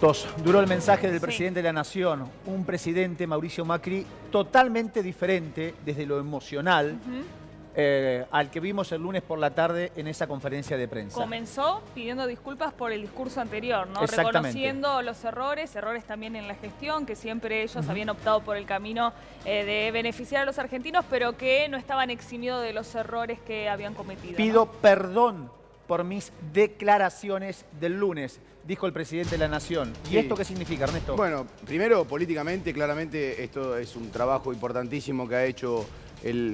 minutos duró el mensaje del presidente de la Nación, un presidente, Mauricio Macri, totalmente diferente desde lo emocional al que vimos el lunes por la tarde en esa conferencia de prensa. Comenzó pidiendo disculpas por el discurso anterior, ¿no? Reconociendo los errores también en la gestión, que siempre ellos habían optado por el camino de beneficiar a los argentinos, pero que no estaban eximidos de los errores que habían cometido. Pido perdón por mis declaraciones del lunes, dijo el presidente de la Nación. ¿Y esto qué significa, Ernesto? Bueno, primero, políticamente, claramente, esto es un trabajo importantísimo que ha hecho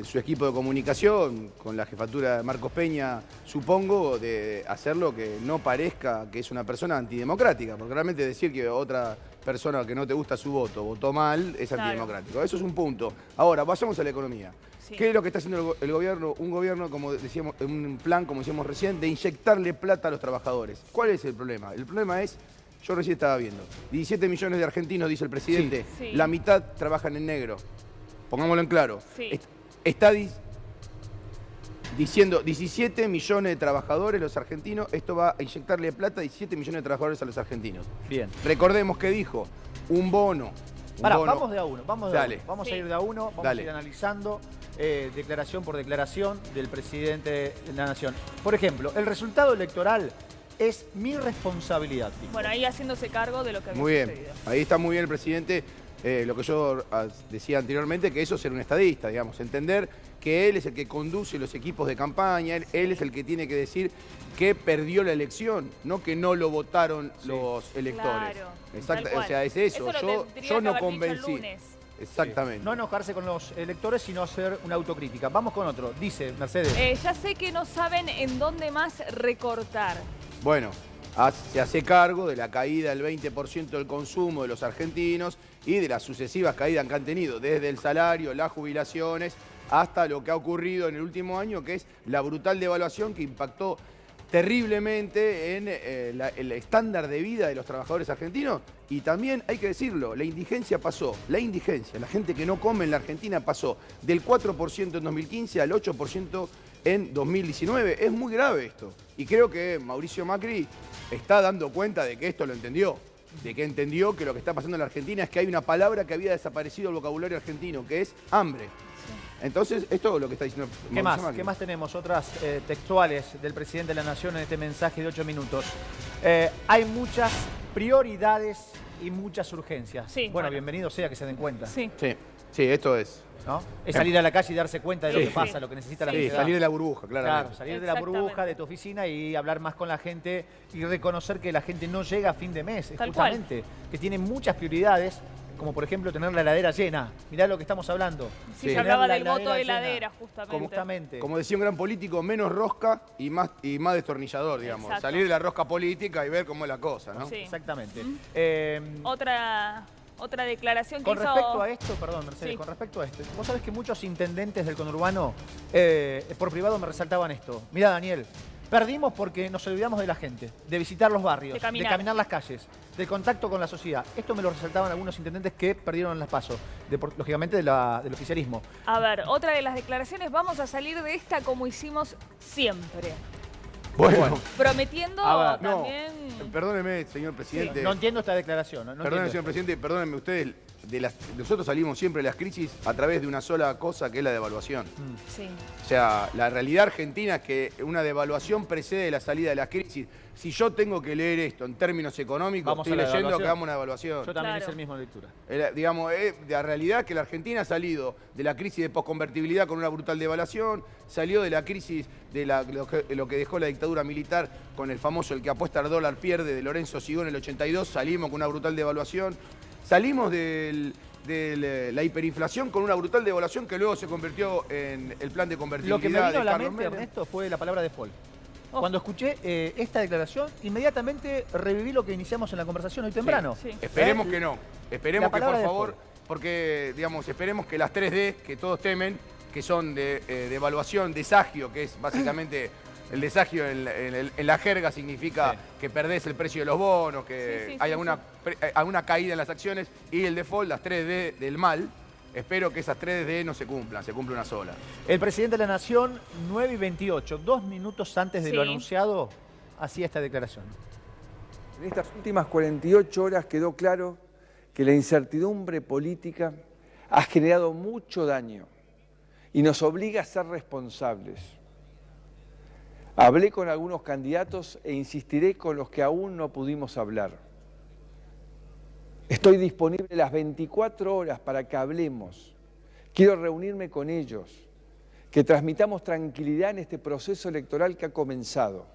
su equipo de comunicación, con la jefatura de Marcos Peña, supongo, de hacerlo que no parezca que es una persona antidemocrática, porque realmente decir que otra persona que no te gusta su voto votó mal es antidemocrático. Eso es un punto. Ahora, vayamos a la economía. Sí. ¿Qué es lo que está haciendo el gobierno? Un gobierno, como decíamos, un plan, como decíamos recién, de inyectarle plata a los trabajadores. ¿Cuál es el problema? El problema es, yo recién estaba viendo, 17 millones de argentinos, dice el presidente, la mitad trabajan en negro. Pongámoslo en claro. Está diciendo 17 millones de trabajadores los argentinos, esto va a inyectarle plata a 17 millones de trabajadores a los argentinos. Bien. Recordemos que dijo, un bono. Vamos de a uno, vamos a ir de a uno, vamos a ir analizando declaración por declaración del presidente de la Nación. Por ejemplo, el resultado electoral es mi responsabilidad. Bueno, ahí haciéndose cargo de lo que había sucedido. Muy bien, ahí está muy bien el presidente. Lo que yo decía anteriormente, que eso es ser un estadista, digamos, entender que él es el que conduce los equipos de campaña, él es el que tiene que decir que perdió la elección, no que no lo votaron los electores. Claro, exacto, o sea, es eso. Yo no convencí. Exactamente. No enojarse con los electores, sino hacer una autocrítica. Vamos con otro. Dice Mercedes. Ya sé que no saben en dónde más recortar. Bueno, se hace cargo de la caída del 20% del consumo de los argentinos y de las sucesivas caídas que han tenido, desde el salario, las jubilaciones, hasta lo que ha ocurrido en el último año, que es la brutal devaluación que impactó terriblemente en el estándar de vida de los trabajadores argentinos. Y también, hay que decirlo, la indigencia pasó, la gente que no come en la Argentina pasó del 4% en 2015 al 8% en 2019. Es muy grave esto. Y creo que Mauricio Macri está dando cuenta de que esto lo entendió. De que entendió que lo que está pasando en la Argentina es que hay una palabra que había desaparecido del vocabulario argentino, que es hambre. Entonces, esto es lo que está diciendo Mauricio Macri. ¿Qué más tenemos? Otras textuales del presidente de la Nación en este mensaje de 8 minutos. Hay muchas prioridades y muchas urgencias. Bueno, bienvenido sea que se den cuenta. Sí, esto es. ¿No? Es salir a la calle y darse cuenta de lo que pasa, lo que necesita la sociedad. Salir de la burbuja, claramente. Claro, salir de la burbuja, de tu oficina y hablar más con la gente y reconocer que la gente no llega a fin de mes, justamente, que tiene muchas prioridades, como por ejemplo tener la heladera llena. Mirá lo que estamos hablando. Se hablaba del voto de heladera, justamente. Como decía un gran político, menos rosca y más destornillador, digamos. Exacto. Salir de la rosca política y ver cómo es la cosa, ¿no? Sí. Exactamente. Otra declaración que con respecto a esto, perdón, Mercedes, con respecto a esto, vos sabés que muchos intendentes del conurbano por privado me resaltaban esto. Mirá, Daniel, perdimos porque nos olvidamos de la gente, de visitar los barrios, de caminar las calles, del contacto con la sociedad. Esto me lo resaltaban algunos intendentes que perdieron las PASO, lógicamente del oficialismo. A ver, otra de las declaraciones, vamos a salir de esta como hicimos siempre. Bueno. Prometiendo también... Perdóneme, señor presidente. Sí. No entiendo esta declaración. Perdóneme, señor presidente, perdónenme ustedes. Nosotros salimos siempre de las crisis a través de una sola cosa, que es la devaluación. Sí. O sea, la realidad argentina es que una devaluación precede la salida de las crisis. Si yo tengo que leer esto en términos económicos, estoy leyendo que hagamos una devaluación. Yo también hice el mismo lectura. Digamos, la realidad es que la Argentina ha salido de la crisis de posconvertibilidad con una brutal devaluación, salió de la crisis de lo que dejó la dictadura militar con el famoso el que apuesta al dólar pierde de Lorenzo Sigón en el 82, salimos con una brutal devaluación. Salimos de la hiperinflación con una brutal devaluación que luego se convirtió en el plan de convertibilidad. Lo que me vino a la mente, Ernesto, fue la palabra default. Cuando escuché esta declaración, inmediatamente reviví lo que iniciamos en la conversación hoy temprano. Sí. Esperemos que no. Esperemos que, por favor, porque, digamos, esperemos que las 3D, que todos temen, que son de devaluación, desagio, que es básicamente... El desagio en la jerga significa que perdés el precio de los bonos, que hay alguna caída en las acciones, y el default, las 3D del mal. Espero que esas 3D no se cumplan, se cumple una sola. El presidente de la Nación, 9:28, 2 minutos antes de lo anunciado, hacía esta declaración. En estas últimas 48 horas quedó claro que la incertidumbre política ha generado mucho daño y nos obliga a ser responsables. Hablé con algunos candidatos e insistiré con los que aún no pudimos hablar. Estoy disponible las 24 horas para que hablemos. Quiero reunirme con ellos, que transmitamos tranquilidad en este proceso electoral que ha comenzado.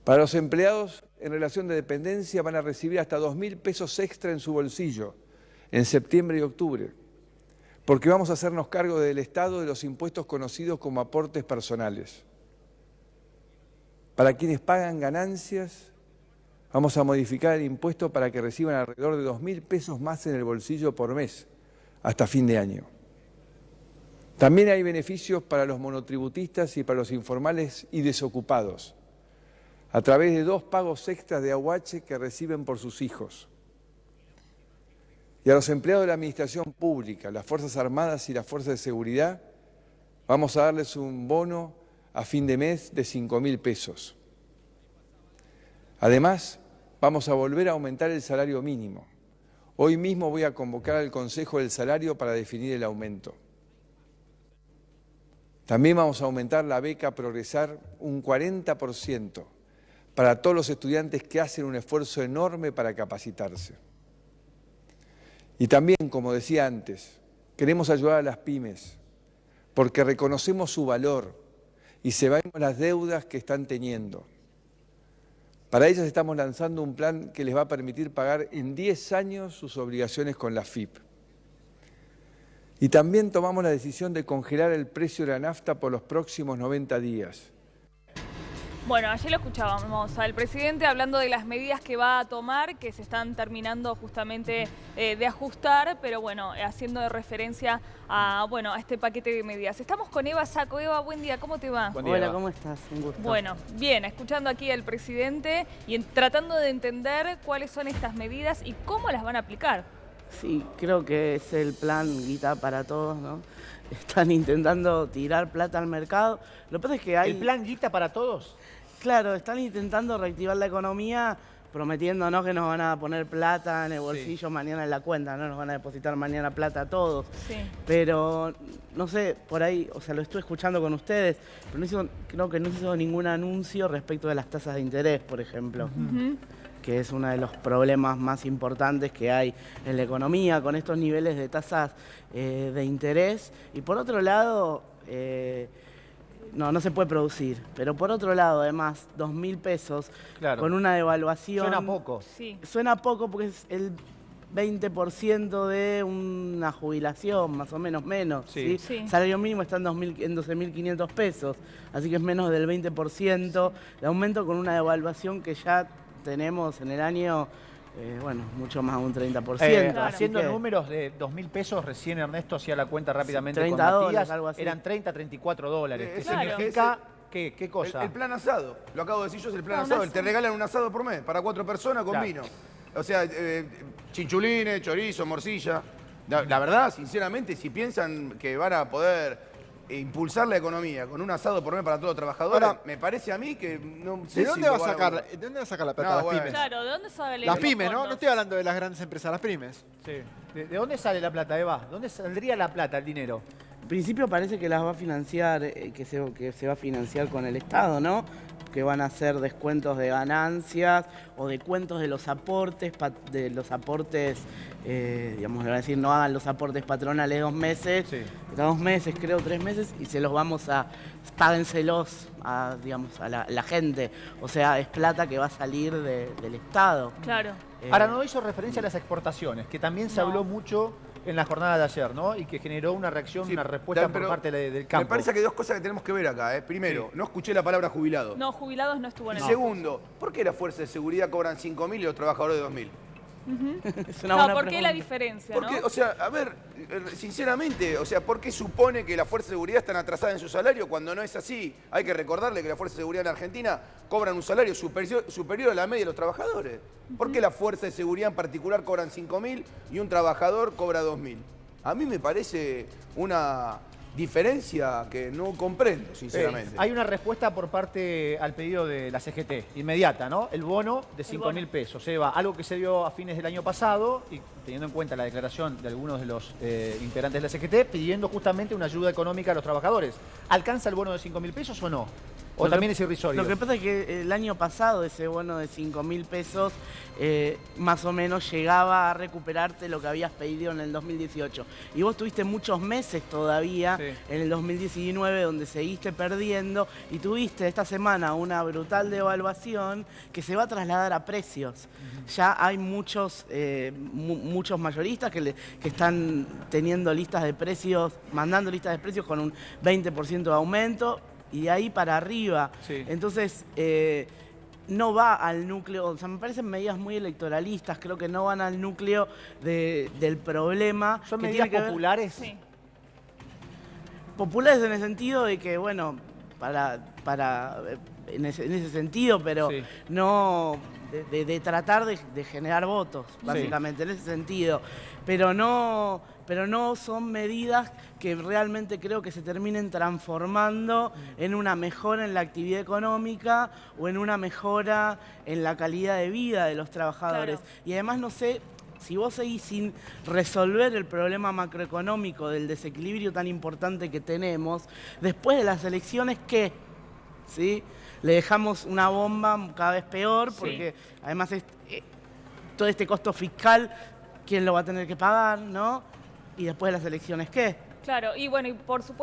Para los empleados en relación de dependencia van a recibir hasta 2.000 pesos extra en su bolsillo en septiembre y octubre, porque vamos a hacernos cargo del Estado de los impuestos conocidos como aportes personales. Para quienes pagan ganancias, vamos a modificar el impuesto para que reciban alrededor de 2.000 pesos más en el bolsillo por mes, hasta fin de año. También hay beneficios para los monotributistas y para los informales y desocupados, a través de 2 pagos extras de AUH que reciben por sus hijos. Y a los empleados de la Administración Pública, las Fuerzas Armadas y las Fuerzas de Seguridad, vamos a darles un bono a fin de mes de 5.000 pesos. Además, vamos a volver a aumentar el salario mínimo. Hoy mismo voy a convocar al Consejo del Salario para definir el aumento. También vamos a aumentar la beca Progresar un 40% para todos los estudiantes que hacen un esfuerzo enorme para capacitarse. Y también, como decía antes, queremos ayudar a las pymes, porque reconocemos su valor y sabemos las deudas que están teniendo. Para ellas estamos lanzando un plan que les va a permitir pagar en 10 años sus obligaciones con la AFIP. Y también tomamos la decisión de congelar el precio de la nafta por los próximos 90 días. Bueno, ayer lo escuchábamos al presidente hablando de las medidas que va a tomar, que se están terminando justamente de ajustar, pero bueno, haciendo referencia a este paquete de medidas. Estamos con Eva Sacco. Eva, buen día, ¿cómo te va? Buen día. Hola, ¿cómo estás? Un gusto. Bueno, bien, escuchando aquí al presidente y tratando de entender cuáles son estas medidas y cómo las van a aplicar. Sí, creo que es el plan Guita para Todos, ¿no? Están intentando tirar plata al mercado. Lo que pasa es que hay... ¿El plan Guita para Todos? Claro, están intentando reactivar la economía prometiéndonos que nos van a poner plata en el bolsillo mañana en la cuenta, no nos van a depositar mañana plata a todos. Sí. Pero, no sé, por ahí, o sea, lo estuve escuchando con ustedes, pero creo que no hizo ningún anuncio respecto de las tasas de interés, por ejemplo. Que es uno de los problemas más importantes que hay en la economía, con estos niveles de tasas de interés. Y por otro lado, no se puede producir. Pero por otro lado, además, 2.000 pesos con una devaluación... Suena poco. Sí. Suena poco porque es el 20% de una jubilación, más o menos. ¿Sí? Sí. Salario mínimo está en 12.500 pesos, así que es menos del 20% de aumento con una devaluación que ya tenemos en el año, mucho más de un 30%. Haciendo números de 2.000 pesos, recién Ernesto hacía la cuenta rápidamente 30 con dólares, Matías, algo así. Eran 30, 34 dólares. ¿Qué significa? ¿Qué cosa? El plan asado, lo acabo de decir yo, es el plan asado. Te regalan un asado por mes, para 4 personas con vino. O sea, chinchulines, chorizo, morcilla. La verdad, sinceramente, si piensan que van a poder impulsar la economía con un asado por mes para todos los trabajadores, ahora, me parece a mí que no sé. ¿De dónde va a sacar la plata las pymes? Claro, ¿de dónde sale las pymes, ¿no? No estoy hablando de las grandes empresas, las pymes. Sí. ¿De dónde sale la plata, Eva? ¿Dónde saldría la plata, el dinero? En principio parece que las va a financiar, que se va a financiar con el Estado, ¿no? Que van a hacer descuentos de ganancias o descuentos de los aportes, digamos, le van a decir no hagan los aportes patronales 2 meses, hasta 2 meses, creo, 3 meses, y se los vamos a, páguenselos a la gente. O sea, es plata que va a salir del Estado. Claro. Ahora, no hizo referencia a las exportaciones, que también se habló mucho en la jornada de ayer, ¿no? Y que generó una reacción, una respuesta por parte del campo. Me parece que hay 2 cosas que tenemos que ver acá. Primero, no escuché la palabra jubilado. No, jubilados no estuvo en el... Y segundo, ¿por qué la fuerza de seguridad cobran 5.000 y los trabajadores de 2.000? Es una buena ¿por qué pregunta. la diferencia? Porque, o sea, a ver, sinceramente, o sea, ¿por qué supone que la fuerza de seguridad están atrasadas en su salario cuando no es así? Hay que recordarle que la fuerza de seguridad en Argentina cobran un salario superior a la media de los trabajadores. ¿Por qué la fuerza de seguridad en particular cobran 5.000 y un trabajador cobra 2.000? A mí me parece una diferencia que no comprendo, sinceramente. Hay una respuesta por parte al pedido de la CGT, inmediata, ¿no? El bono de 5.000 pesos. Eva, algo que se dio a fines del año pasado y teniendo en cuenta la declaración de algunos de los integrantes de la CGT, pidiendo justamente una ayuda económica a los trabajadores. ¿Alcanza el bono de 5.000 pesos o no? ¿O también es irrisorio? Lo que pasa es que el año pasado ese bono de 5.000 pesos más o menos llegaba a recuperarte lo que habías pedido en el 2018. Y vos tuviste muchos meses todavía en el 2019 donde seguiste perdiendo y tuviste esta semana una brutal devaluación que se va a trasladar a precios. Ya hay muchos mayoristas que están teniendo listas de precios, mandando listas de precios con un 20% de aumento. Y de ahí para arriba. Entonces, no va al núcleo, o sea, me parecen medidas muy electoralistas, creo que no van al núcleo del problema. ¿Son medidas populares? Sí. Populares en el sentido de que, bueno, en ese sentido, pero no de tratar de generar votos, básicamente, en ese sentido. Pero no son medidas que realmente creo que se terminen transformando en una mejora en la actividad económica o en una mejora en la calidad de vida de los trabajadores. Claro. Y además no sé, si vos seguís sin resolver el problema macroeconómico del desequilibrio tan importante que tenemos, después de las elecciones, ¿qué? ¿Sí? Le dejamos una bomba cada vez peor porque además todo este costo fiscal, ¿quién lo va a tener que pagar, no? Y después de las elecciones, ¿qué? Claro, y bueno, y por supuesto